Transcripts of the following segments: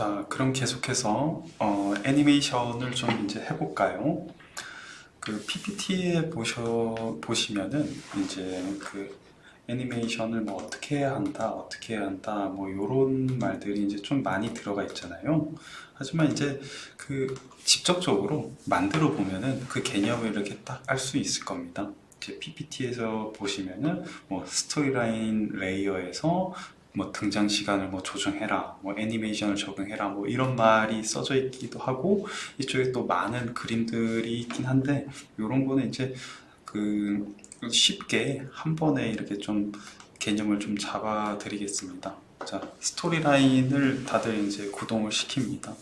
자, 그럼 계속해서 애니메이션을 좀 이제 해볼까요? 그 PPT에 보시면은 이제 그 애니메이션을 뭐 어떻게 해야 한다, 어떻게 해야 한다, 뭐 요런 말들이 이제 좀 많이 들어가 있잖아요. 하지만 이제 그 직접적으로 만들어 보면은 그 개념을 이렇게 딱 알 수 있을 겁니다. 제 PPT에서 보시면은 뭐 스토리라인 레이어에서 뭐 등장 시간을 뭐 조정해라, 뭐 애니메이션을 적용해라, 뭐 이런 말이 써져 있기도 하고, 이쪽에 또 많은 그림들이 있긴 한데, 이런 거는 이제 그 쉽게 한 번에 이렇게 좀 개념을 좀 잡아 드리겠습니다. 자, 스토리라인을 다들 이제 구동을 시킵니다.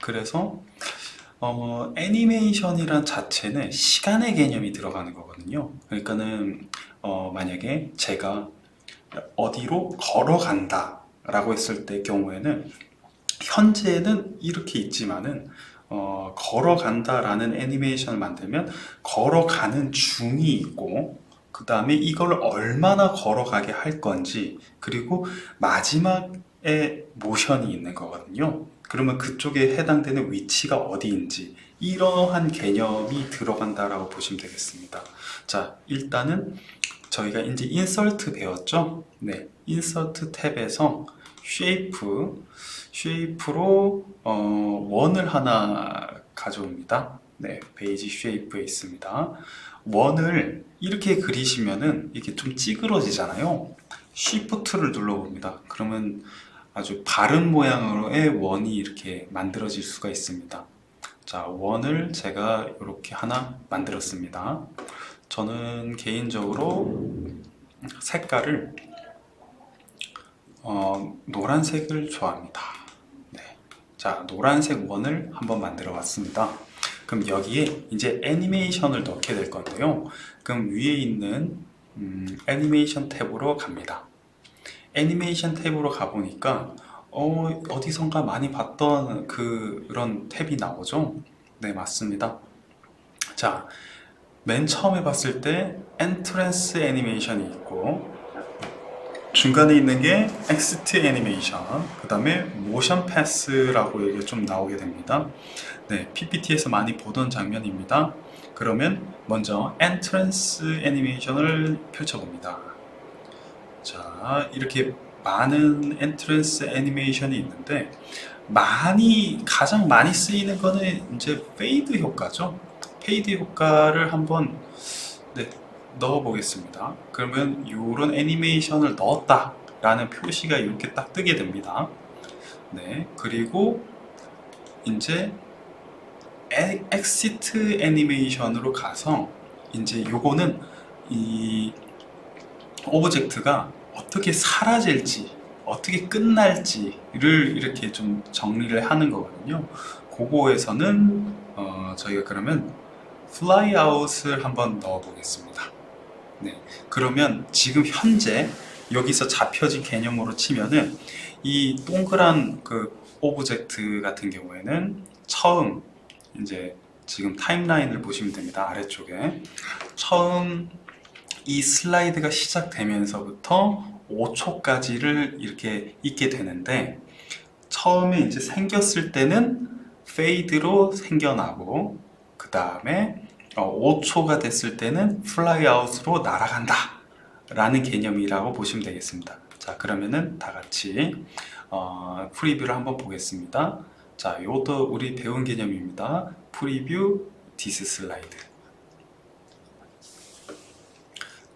그래서 애니메이션이란 자체는 시간의 개념이 들어가는 거거든요. 그러니까는 만약에 제가 어디로 걸어간다 라고 했을 때 경우에는 현재는 이렇게 있지만은 걸어간다 라는 애니메이션을 만들면 걸어가는 중이 있고, 그 다음에 이걸 얼마나 걸어가게 할 건지, 그리고 마지막에 모션이 있는 거거든요. 그러면 그쪽에 해당되는 위치가 어디인지, 이러한 개념이 들어간다라고 보시면 되겠습니다. 자, 일단은 저희가 이제 인서트 배웠죠? 네, 인서트 탭에서 쉐이프로 원을 하나 가져옵니다. 네, 베이지 쉐이프에 있습니다. 원을 이렇게 그리시면은 이게 좀 찌그러지잖아요. 쉬프트를 눌러봅니다. 그러면 아주 바른 모양으로의 원이 이렇게 만들어질 수가 있습니다. 자, 원을 제가 이렇게 하나 만들었습니다. 저는 개인적으로 색깔을 노란색을 좋아합니다. 네. 자, 노란색 원을 한번 만들어 봤습니다. 그럼 여기에 이제 애니메이션을 넣게 될 건데요. 그럼 위에 있는 애니메이션 탭으로 갑니다. 애니메이션 탭으로 가보니까 어디선가 많이 봤던 그런 탭이 나오죠? 네, 맞습니다. 자, 맨 처음에 봤을 때 엔트랜스 애니메이션이 있고, 중간에 있는 게 엑시트 애니메이션, 그 다음에 모션 패스라고 이게 좀 나오게 됩니다. 네, PPT에서 많이 보던 장면입니다. 그러면 먼저 엔트랜스 애니메이션을 펼쳐봅니다. 자, 이렇게 많은 엔트랜스 애니메이션이 있는데, 가장 많이 쓰이는 거는 이제 페이드 효과죠. 페이드 효과를 한번, 네, 넣어 보겠습니다. 그러면 이런 애니메이션을 넣었다 라는 표시가 이렇게 딱 뜨게 됩니다. 네, 그리고 이제 엑시트 애니메이션으로 가서 이제 요거는 이 오브젝트가 어떻게 사라질지, 어떻게 끝날지를 이렇게 좀 정리를 하는 거거든요. 그거에서는 저희가 그러면 fly out을 한번 넣어 보겠습니다. 네, 그러면 지금 현재 여기서 잡혀진 개념으로 치면은 이 동그란 그 오브젝트 같은 경우에는 처음 이제 지금 타임라인을 보시면 됩니다. 아래쪽에 처음 이 슬라이드가 시작되면서부터 5초까지를 이렇게 있게 되는데, 처음에 이제 생겼을 때는 페이드로 생겨나고, 그 다음에 5초가 됐을 때는 플라이 아웃으로 날아간다 라는 개념이라고 보시면 되겠습니다. 자, 그러면은 다 같이 프리뷰를 한번 보겠습니다. 자, 이것도 우리 배운 개념입니다. 프리뷰 디스 슬라이드.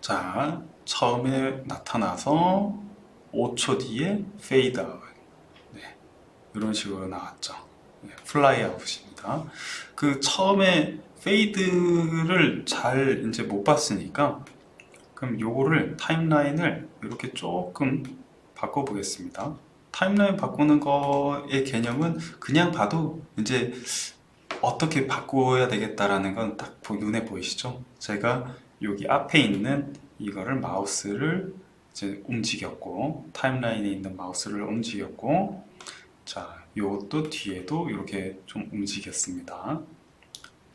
자, 처음에 나타나서 5초 뒤에 페이드 아웃. 네, 이런 식으로 나왔죠. 네, 플라이 아웃입니다. 그 처음에 페이드를 잘 이제 못 봤으니까, 그럼 요거를 타임라인을 이렇게 조금 바꿔 보겠습니다. 타임라인 바꾸는 거의 개념은 그냥 봐도 이제 어떻게 바꿔야 되겠다라는 건 딱 눈에 보이시죠? 제가 여기 앞에 있는 이거를 마우스를 이제 움직였고, 타임라인에 있는 마우스를 움직였고, 자, 요것도 뒤에도 이렇게 좀 움직였습니다.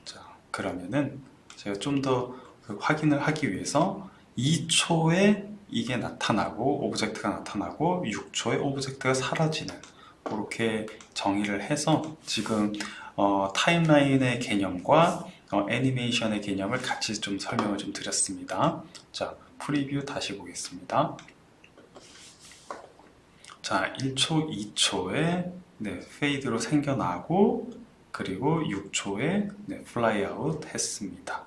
자, 그러면은 제가 좀 더 확인을 하기 위해서 2초에 이게 나타나고 오브젝트가 나타나고 6초에 오브젝트가 사라지는 그렇게 정의를 해서 지금 타임라인의 개념과 애니메이션의 개념을 같이 좀 설명을 좀 드렸습니다. 자, 프리뷰 다시 보겠습니다. 자, 1초, 2초에 페이드로 생겨나고 그리고 6초에 플라이 아웃 했습니다.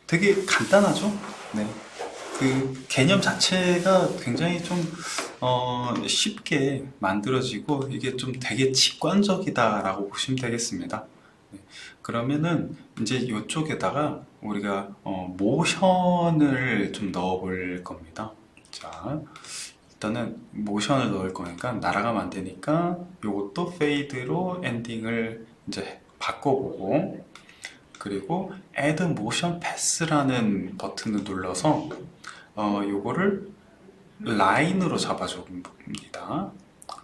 되게 간단하죠? 네. 그 개념 자체가 굉장히 좀 쉽게 만들어지고 이게 좀 되게 직관적이다라고 보시면 되겠습니다. 네. 그러면은 이제 이쪽에다가 우리가 모션을 좀 넣어 볼 겁니다. 자, 일단은 모션을 넣을 거니까 날아가면 안 되니까 요것도 페이드로 엔딩을 이제 바꿔보고, 그리고 Add Motion Pass라는 버튼을 눌러서 요거를 라인으로 잡아줍니다.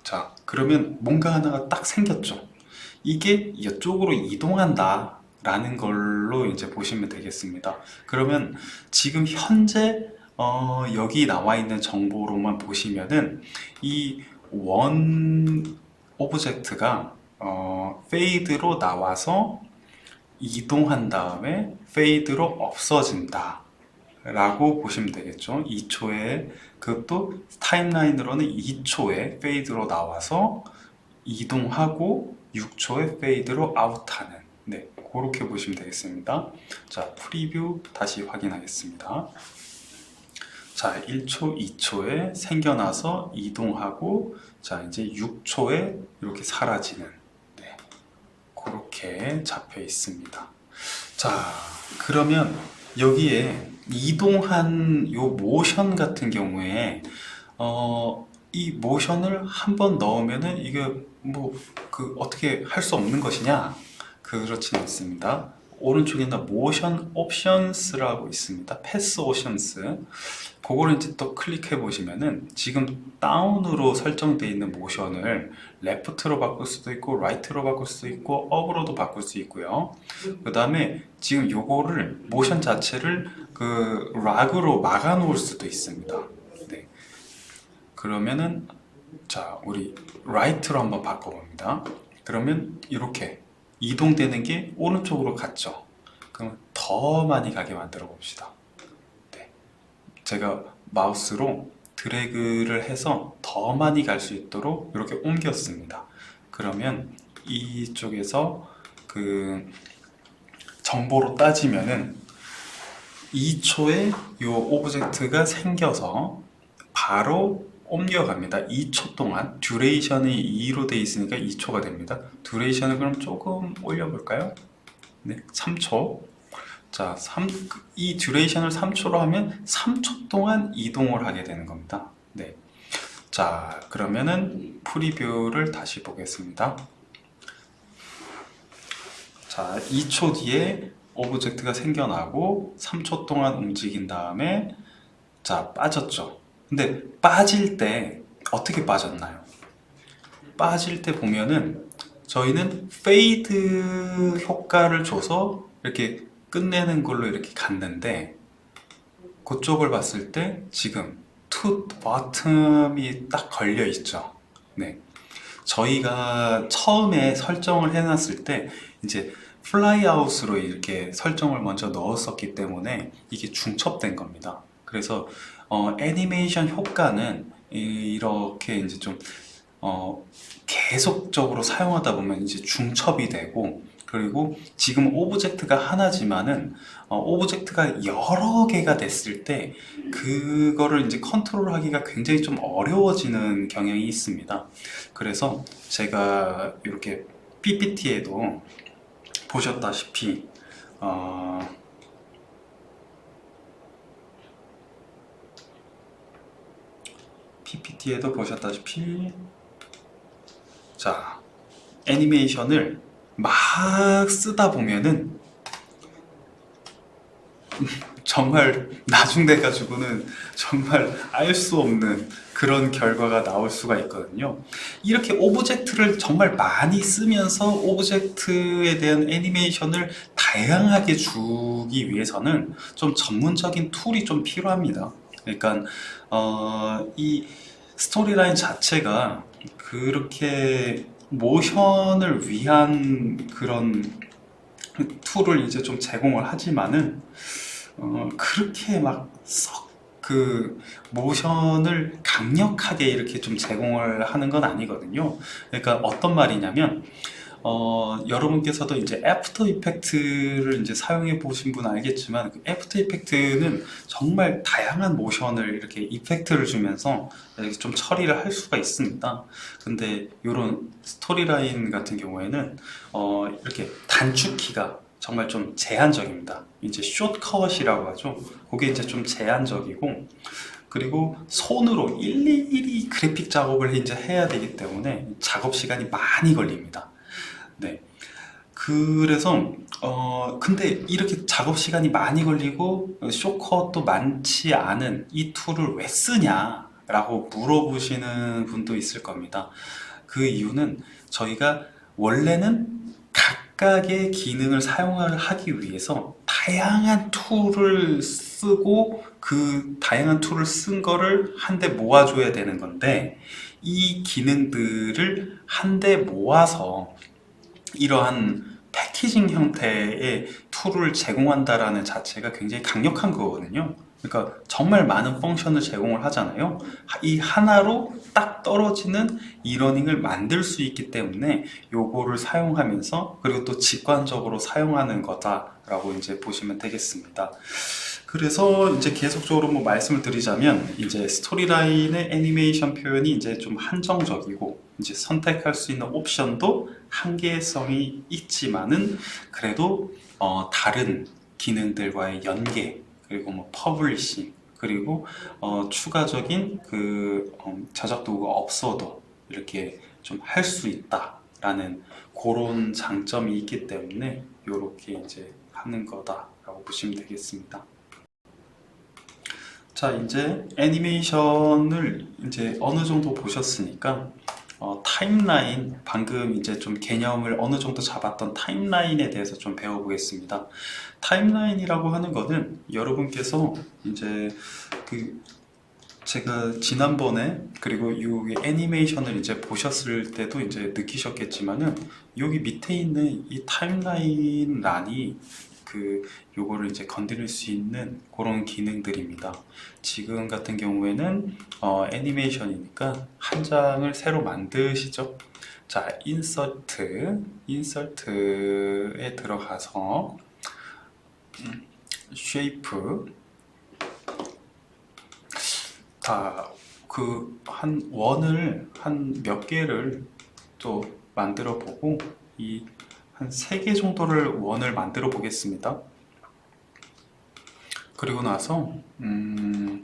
자, 그러면 뭔가 하나가 딱 생겼죠. 이게 이쪽으로 이동한다 라는 걸로 이제 보시면 되겠습니다. 그러면 지금 현재 여기 나와 있는 정보로만 보시면은 이 원 오브젝트가 페이드로 나와서 이동한 다음에 페이드로 없어진다 라고 보시면 되겠죠. 2초에, 그것도 타임라인으로는 2초에 페이드로 나와서 이동하고 6초에 페이드로 아웃하는, 네, 그렇게 보시면 되겠습니다. 자, 프리뷰 다시 확인하겠습니다. 자, 1초, 2초에 생겨나서 이동하고, 자, 이제 6초에 이렇게 사라지는, 네, 그렇게 잡혀 있습니다. 자, 그러면 여기에 이동한 요 모션 같은 경우에 이 모션을 한번 넣으면은 이게 뭐 어떻게 할 수 없는 것이냐? 그렇지는 않습니다. 오른쪽에는 모션 옵션스라고 있습니다. 패스 옵션스. 그거를 이제 또 클릭해 보시면은 지금 다운으로 설정되어 있는 모션을 레프트로 바꿀 수도 있고 라이트로 바꿀 수도 있고 업으로도 바꿀 수 있고요. 그 다음에 지금 요거를 모션 자체를 그 락으로 막아 놓을 수도 있습니다. 네. 그러면은 자, 우리 라이트로 한번 바꿔봅니다. 그러면 이렇게 이동되는 게 오른쪽으로 갔죠. 그럼 더 많이 가게 만들어 봅시다. 네. 제가 마우스로 드래그를 해서 더 많이 갈 수 있도록 이렇게 옮겼습니다. 그러면 이쪽에서 그 정보로 따지면은 2초에 이 오브젝트가 생겨서 바로 옮겨갑니다. 2초 동안 듀레이션이 2로 되어 있으니까 2초가 됩니다. 듀레이션을 그럼 조금 올려볼까요? 네, 3초. 자, 이 듀레이션을 3초로 하면 3초 동안 이동을 하게 되는 겁니다. 네. 자, 그러면은 프리뷰를 다시 보겠습니다. 자, 2초 뒤에 오브젝트가 생겨나고 3초 동안 움직인 다음에 자, 빠졌죠. 근데 빠질 때 어떻게 빠졌나요? 빠질 때 보면은 저희는 페이드 효과를 줘서 이렇게 끝내는 걸로 이렇게 갔는데, 그쪽을 봤을 때 지금 to bottom이 딱 걸려 있죠. 네. 저희가 처음에 설정을 해놨을 때 이제 플라이아웃으로 이렇게 설정을 먼저 넣었었기 때문에 이게 중첩된 겁니다. 그래서 애니메이션 효과는 이렇게 이제 좀 계속적으로 사용하다 보면 이제 중첩이 되고, 그리고 지금 오브젝트가 하나지만은 오브젝트가 여러 개가 됐을 때 그거를 이제 컨트롤 하기가 굉장히 좀 어려워지는 경향이 있습니다. 그래서 제가 이렇게 PPT에도 보셨다시피 자, 애니메이션을 막 쓰다 보면은 정말 나중 돼 가지고는 정말 알 수 없는 그런 결과가 나올 수가 있거든요. 이렇게 오브젝트를 정말 많이 쓰면서 오브젝트에 대한 애니메이션을 다양하게 주기 위해서는 좀 전문적인 툴이 좀 필요합니다. 그러니까 이 스토리라인 자체가 그렇게 모션을 위한 그런 툴을 이제 좀 제공을 하지만은 그렇게 막 썩 그 모션을 강력하게 이렇게 좀 제공을 하는 건 아니거든요. 그러니까 어떤 말이냐면 여러분께서도 이제 애프터 이펙트를 이제 사용해 보신 분 알겠지만 그 애프터 이펙트는 정말 다양한 모션을 이렇게 이펙트를 주면서 이렇게 좀 처리를 할 수가 있습니다. 근데 이런 스토리라인 같은 경우에는 이렇게 단축키가 정말 좀 제한적입니다. 이제 숏컷이라고 하죠. 그게 이제 좀 제한적이고, 그리고 손으로 일일이 그래픽 작업을 이제 해야 되기 때문에 작업 시간이 많이 걸립니다. 네. 그래서 근데 이렇게 작업 시간이 많이 걸리고 숏컷도 많지 않은 이 툴을 왜 쓰냐 라고 물어보시는 분도 있을 겁니다. 그 이유는 저희가 원래는 각각의 기능을 사용하기 위해서 다양한 툴을 쓰고 그 다양한 툴을 쓴 거를 한데 모아줘야 되는 건데, 이 기능들을 한데 모아서 이러한 패키징 형태의 툴을 제공한다라는 자체가 굉장히 강력한 거거든요. 그러니까 정말 많은 펑션을 제공을 하잖아요. 이 하나로 딱 떨어지는 이러닝을 만들 수 있기 때문에 요거를 사용하면서, 그리고 또 직관적으로 사용하는 거다라고 이제 보시면 되겠습니다. 그래서 이제 계속적으로 뭐 말씀을 드리자면, 이제 스토리라인의 애니메이션 표현이 이제 좀 한정적이고, 이제 선택할 수 있는 옵션도 한계성이 있지만은 그래도 다른 기능들과의 연계, 그리고 뭐 퍼블리싱, 그리고 추가적인 그 저작 도구가 없어도 이렇게 좀 할 수 있다라는 그런 장점이 있기 때문에 이렇게 이제 하는 거다라고 보시면 되겠습니다. 자, 이제 애니메이션을 이제 어느 정도 보셨으니까 타임라인, 방금 이제 좀 개념을 어느 정도 잡았던 타임라인에 대해서 좀 배워보겠습니다. 타임라인이라고 하는 거는 여러분께서 이제 그 제가 지난번에, 그리고 이 애니메이션을 이제 보셨을 때도 이제 느끼셨겠지만은 여기 밑에 있는 이 타임라인 란이 요거를 이제 건드릴 수 있는 그런 기능들입니다. 지금 같은 경우에는 애니메이션이니까 한 장을 새로 만드시죠. 자, 인서트에 들어가서 쉐이프, 한 원을 한 몇 개를 또 만들어 보고, 한 3개 정도를 원을 만들어 보겠습니다. 그리고 나서 그냥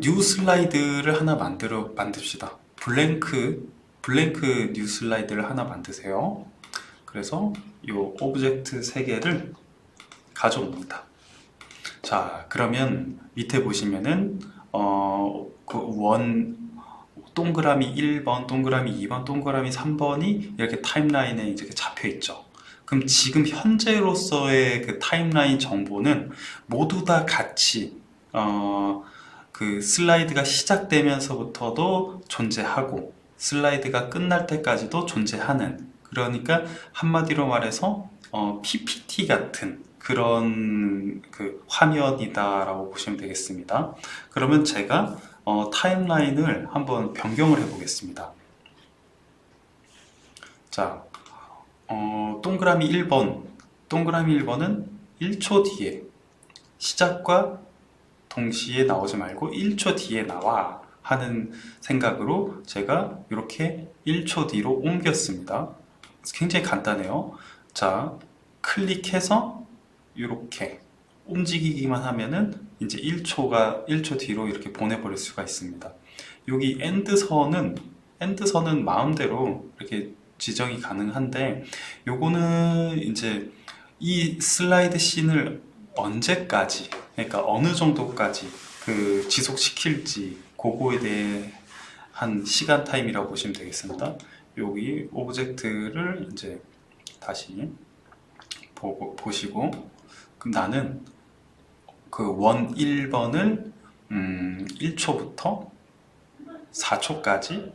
뉴 슬라이드를 하나 만듭시다. 블랭크 뉴 슬라이드를 하나 만드세요. 그래서 이 오브젝트 3개를 가져옵니다. 자, 그러면 밑에 보시면은 동그라미 1번, 동그라미 2번, 동그라미 3번이 이렇게 타임라인에 이제 잡혀 있죠. 그럼 지금 현재로서의 그 타임라인 정보는 모두 다 같이 그 슬라이드가 시작되면서부터도 존재하고 슬라이드가 끝날 때까지도 존재하는, 그러니까 한마디로 말해서 PPT 같은 그런 그 화면이다라고 보시면 되겠습니다. 그러면 제가 타임라인을 한번 변경을 해 보겠습니다. 자, 동그라미 1번은 1초 뒤에, 시작과 동시에 나오지 말고 1초 뒤에 나와 하는 생각으로 제가 이렇게 1초 뒤로 옮겼습니다. 굉장히 간단해요. 자, 클릭해서 이렇게 움직이기만 하면은 이제 1초 뒤로 이렇게 보내버릴 수가 있습니다. 여기 엔드선은 마음대로 이렇게 지정이 가능한데, 요거는 이제 이 슬라이드 씬을 언제까지, 그러니까 어느 정도까지 그 지속시킬지, 그거에 대한 시간 타임이라고 보시면 되겠습니다. 여기 오브젝트를 이제 다시 보시고, 그럼 나는 그 원 1번을 1초부터 4초까지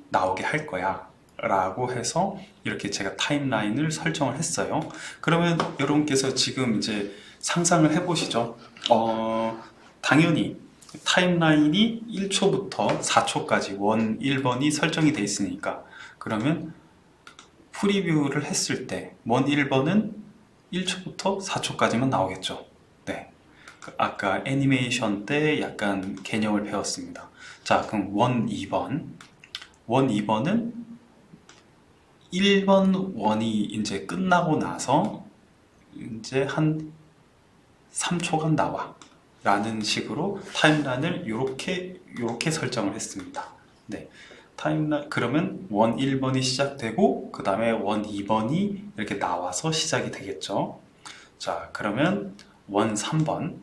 나오게 할 거야 라고 해서 이렇게 제가 타임라인을 설정을 했어요. 그러면 여러분께서 지금 이제 상상을 해 보시죠. 당연히 타임라인이 1초부터 4초까지 원 1번이 설정이 되어 있으니까, 그러면 프리뷰를 했을 때 원 1번은 1초부터 4초까지만 나오겠죠. 네, 아까 애니메이션 때 약간 개념을 배웠습니다. 자, 그럼 원 2번은 1번 원이 이제 끝나고 나서 이제 한 3초간 나와 라는 식으로 타임라인을 요렇게 설정을 했습니다. 네, 타임라인, 그러면 원 1번이 시작되고 그 다음에 원 2번이 이렇게 나와서 시작이 되겠죠. 자, 그러면 원 3번,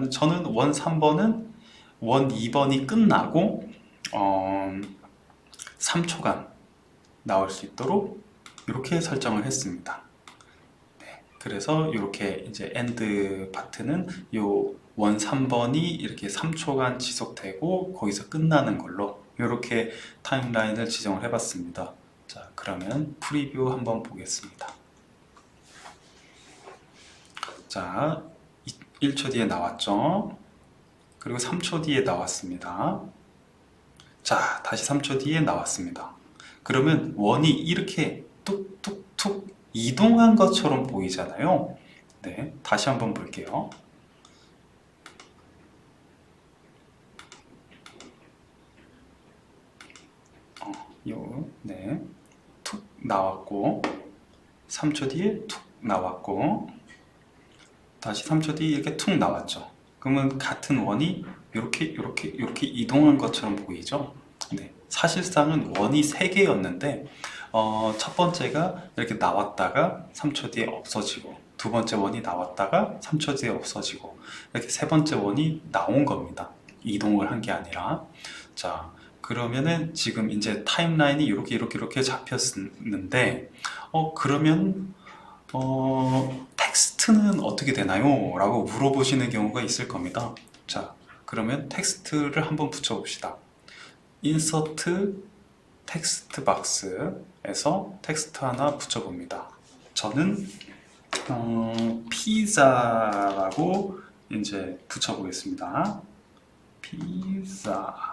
저는 원 3번은 원 2번이 끝나고 3초간 나올 수 있도록 이렇게 설정을 했습니다. 네, 그래서 이렇게 이제 엔드 파트는 요 원 3번이 이렇게 3초간 지속되고 거기서 끝나는 걸로 이렇게 타임라인을 지정을 해봤습니다. 자, 그러면 프리뷰 한번 보겠습니다. 자, 1초 뒤에 나왔죠. 그리고 3초 뒤에 나왔습니다. 자, 다시 3초 뒤에 나왔습니다. 그러면 원이 이렇게 뚝뚝뚝 이동한 것처럼 보이잖아요. 네, 다시 한번 볼게요. 네, 툭 나왔고 3초 뒤에 툭 나왔고 다시 3초 뒤에 이렇게 툭 나왔죠. 그러면 같은 원이 이렇게 이동한 것처럼 보이죠. 네, 사실상은 원이 3개였는데 첫 번째가 이렇게 나왔다가 3초 뒤에 없어지고, 두 번째 원이 나왔다가 3초 뒤에 없어지고, 이렇게 세 번째 원이 나온 겁니다. 이동을 한 게 아니라. 자, 그러면은 지금 이제 타임라인이 이렇게 잡혔는데 그러면 텍스트는 어떻게 되나요? 라고 물어보시는 경우가 있을 겁니다. 자, 그러면 텍스트를 한번 붙여봅시다. 인서트 텍스트 박스에서 텍스트 하나 붙여봅니다. 저는 피자라고 이제 붙여보겠습니다. 피자.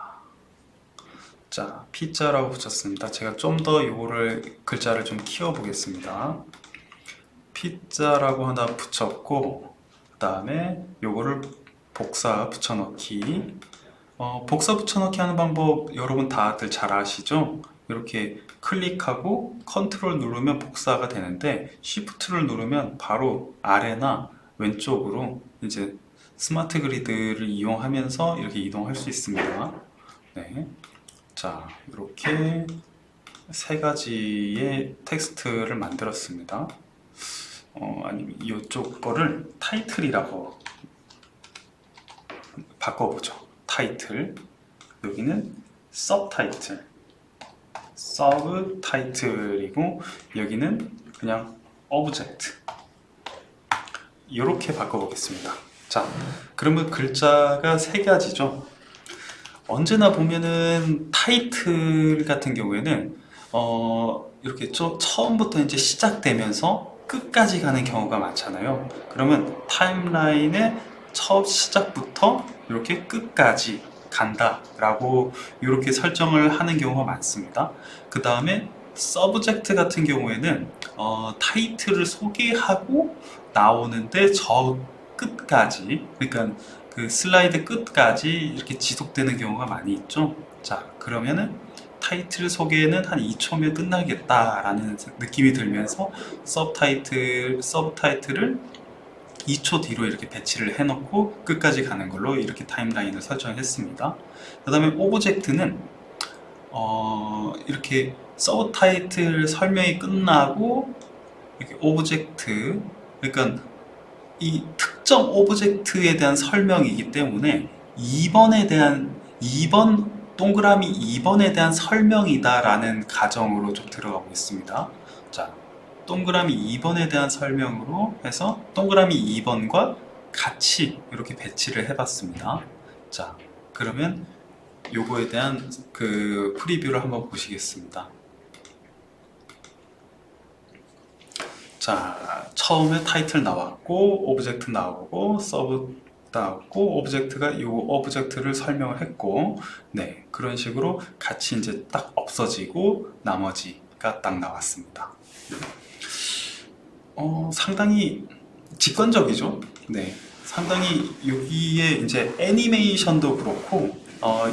자, 피자라고 붙였습니다. 제가 좀 더 이거를 글자를 좀 키워보겠습니다. 피자라고 하나 붙였고, 그 다음에 요거를 복사 붙여넣기. 복사 붙여넣기 하는 방법 여러분 다들 잘 아시죠? 이렇게 클릭하고 컨트롤 누르면 복사가 되는데, 쉬프트를 누르면 바로 아래나 왼쪽으로 이제 스마트 그리드를 이용하면서 이렇게 이동할 수 있습니다. 네. 자, 이렇게 세 가지의 텍스트를 만들었습니다. 아니면 이쪽 거를 타이틀이라고 바꿔보죠. 타이틀. 여기는 서브타이틀. 서브타이틀이고 여기는 그냥 오브젝트. 이렇게 바꿔보겠습니다. 자, 그러면 글자가 세 가지죠. 언제나 보면은 타이틀 같은 경우에는 이렇게 처음부터 이제 시작되면서 끝까지 가는 경우가 많잖아요. 그러면 타임라인의 첫 시작부터 이렇게 끝까지 간다 라고 이렇게 설정을 하는 경우가 많습니다. 그 다음에 서브젝트 같은 경우에는 타이틀을 소개하고 나오는데 저 끝까지, 그러니까 그 슬라이드 끝까지 이렇게 지속되는 경우가 많이 있죠. 자, 그러면은 타이틀 소개는 한 2초면 끝나겠다라는 느낌이 들면서 서브타이틀을 2초 뒤로 이렇게 배치를 해놓고 끝까지 가는 걸로 이렇게 타임라인을 설정했습니다. 그 다음에 오브젝트는 이렇게 서브타이틀 설명이 끝나고 이렇게 오브젝트, 그러니까 이 특정 오브젝트에 대한 설명이기 때문에 2번 동그라미 2번에 대한 설명이다 라는 가정으로 좀 들어가 보겠습니다. 자, 동그라미 2번에 대한 설명으로 해서 동그라미 2번과 같이 이렇게 배치를 해봤습니다. 자, 그러면 요거에 대한 그 프리뷰를 한번 보시겠습니다. 자, 처음에 타이틀 나왔고, 오브젝트 나오고, 서브 나왔고, 오브젝트가 요 오브젝트를 설명을 했고, 네, 그런 식으로 같이 이제 딱 없어지고, 나머지가 딱 나왔습니다. 상당히 직관적이죠. 네, 상당히 여기에 이제 애니메이션도 그렇고,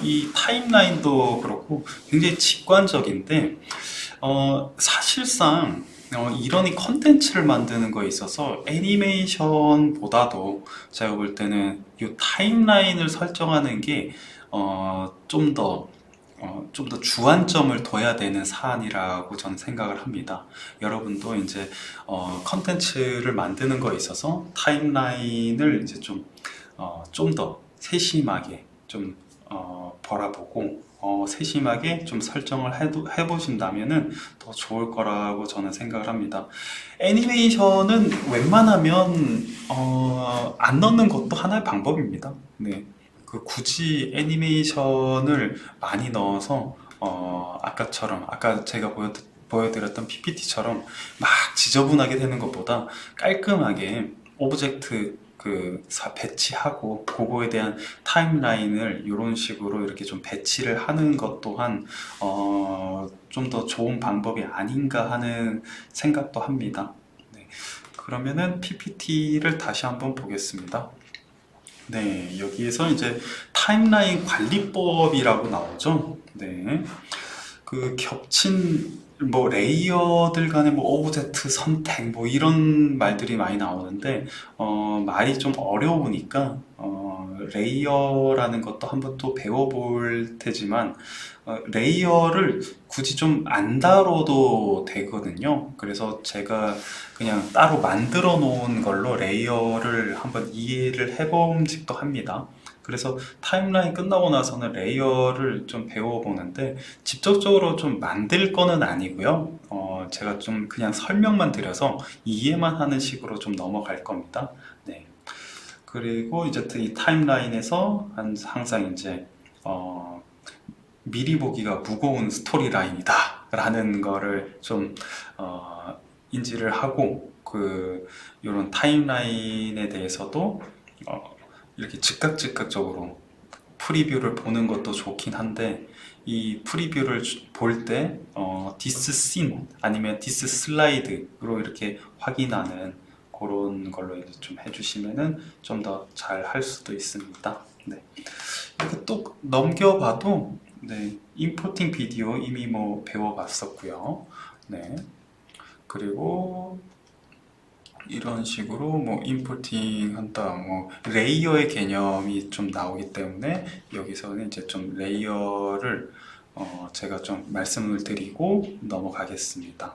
이 타임라인도 그렇고, 굉장히 직관적인데, 사실상 이런 이 컨텐츠를 만드는 거에 있어서 애니메이션보다도 제가 볼 때는 이 타임라인을 설정하는 게 좀 더 주안점을 둬야 되는 사안이라고 저는 생각을 합니다. 여러분도 이제 컨텐츠를 만드는 거에 있어서 타임라인을 이제 좀 더 세심하게 좀 바라보고 세심하게 좀 설정을 해보신다면은 더 좋을 거라고 저는 생각을 합니다. 애니메이션은 웬만하면 안 넣는 것도 하나의 방법입니다. 네. 굳이 애니메이션을 많이 넣어서 아까 제가 보여드렸던 PPT처럼 막 지저분하게 되는 것보다 깔끔하게 오브젝트 배치하고 그거에 대한 타임라인을 이런 식으로 이렇게 좀 배치를 하는 것 또한 좀 더 좋은 방법이 아닌가 하는 생각도 합니다. 네. 그러면은 PPT를 다시 한번 보겠습니다. 네, 여기에서 이제 타임라인 관리법이라고 나오죠. 네. 겹친 레이어들 간의 오브젝트 선택 이런 말들이 많이 나오는데 말이 좀 어려우니까 레이어라는 것도 한번 또 배워볼 테지만 레이어를 굳이 좀 안 다뤄도 되거든요. 그래서 제가 그냥 따로 만들어 놓은 걸로 레이어를 한번 이해를 해봄직도 합니다. 그래서 타임라인 끝나고 나서는 레이어를 좀 배워보는데 직접적으로 좀 만들 거는 아니고요. 제가 좀 그냥 설명만 드려서 이해만 하는 식으로 좀 넘어갈 겁니다. 네. 그리고 이제 이 타임라인에서 항상 이제 미리 보기가 무거운 스토리라인이다 라는 거를 좀 인지를 하고 이런 타임라인에 대해서도 이렇게 즉각적으로 프리뷰를 보는 것도 좋긴 한데 이 프리뷰를 볼 때 디스 씬 아니면 디스 슬라이드로 이렇게 확인하는 그런 걸로 이제 좀 해주시면은 좀 더 잘 할 수도 있습니다. 네. 이렇게 또 넘겨봐도 네, 임포팅 비디오 이미 배워봤었고요. 네. 그리고 이런 식으로 임포팅 한다 레이어의 개념이 좀 나오기 때문에 여기서는 이제 좀 레이어를 제가 좀 말씀을 드리고 넘어가겠습니다.